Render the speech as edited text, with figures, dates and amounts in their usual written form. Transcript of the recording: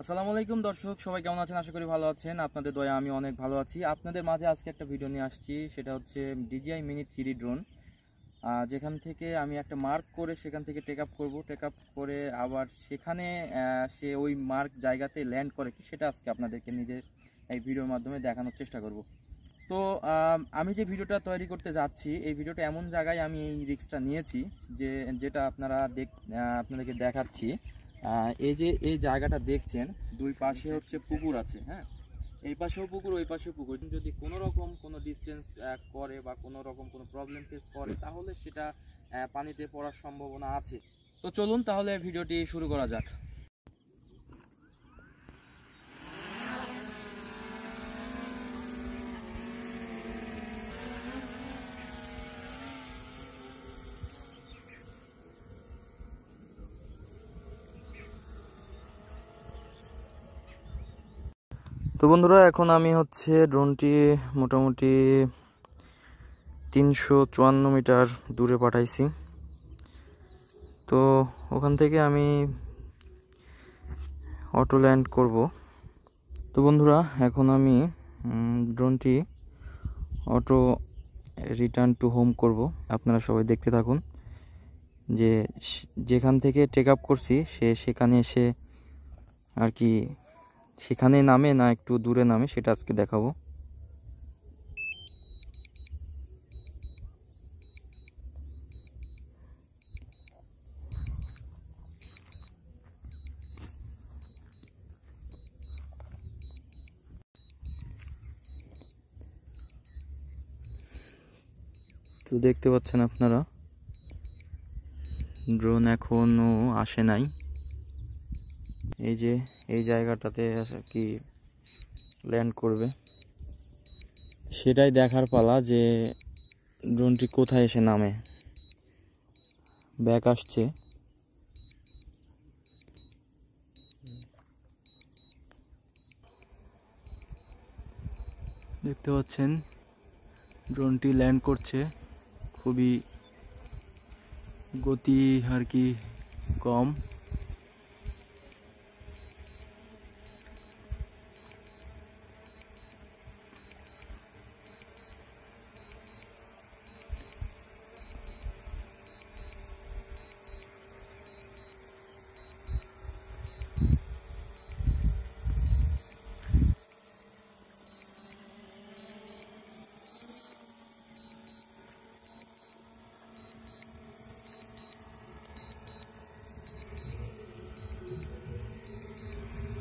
আসসালামু আলাইকুম দর্শক, সবাই কেমন আছেন? আশা করি ভালো আছেন। আপনাদের দয়া আমি অনেক ভালো আছি। আপনাদের মাঝে আজকে একটা ভিডিও নিয়ে আসছি, সেটা হচ্ছে DJI Mini 3 ড্রোন। যেখান থেকে আমি একটা মার্ক করে সেখান থেকে টেক আপ করবো, টেক আপ করে আবার সেখানে সে ওই মার্ক জায়গাতে ল্যান্ড করে কি, সেটা আজকে আপনাদেরকে নিজের এই ভিডিওর মাধ্যমে দেখানোর চেষ্টা করব। তো আমি যে ভিডিওটা তৈরি করতে যাচ্ছি, এই ভিডিওটা এমন জায়গায় আমি এই রিস্কটা নিয়েছি যেটা আপনাদেরকে দেখাচ্ছি। এই যে এই জায়গাটা দেখছেন, দুই পাশে হচ্ছে পুকুর আছে। হ্যাঁ, এই পাশেও পুকুর, ওই পাশেও পুকুর। যদি কোনো রকম কোনো ডিস্টেন্স করে বা কোনো রকম কোনো প্রবলেম ফেস করে, তাহলে সেটা পানিতে পড়ার সম্ভাবনা আছে। তো চলুন তাহলে ভিডিওটি শুরু করা যাক। তো বন্ধুরা, এখন আমি হচ্ছে ড্রোনটি মোটামুটি 354 মিটার দূরে পাঠাইছি। তো ওখান থেকে আমি অটো ল্যান্ড করব। তো বন্ধুরা, এখন আমি ড্রোনটি অটো রিটার্ন টু হোম করব। আপনারা সবাই দেখতে থাকুন যে যেখান থেকে টেক আপ করছি সেখানে এসে আর কি সেখানে নামে না একটু দূরে নামে, সেটা আজকে দেখাবো। তো দেখতে পাচ্ছেন আপনারা, ড্রোন এখনো আসে নাই। এই যে এই জায়গাটাতে কি ল্যান্ড করবে, সেটাই দেখার পালা যে ড্রোনটি কোথায় এসে নামে। ব্যাক আসছে, দেখতে পাচ্ছেন ড্রোনটি ল্যান্ড করছে। খুবই গতি আর কি কম।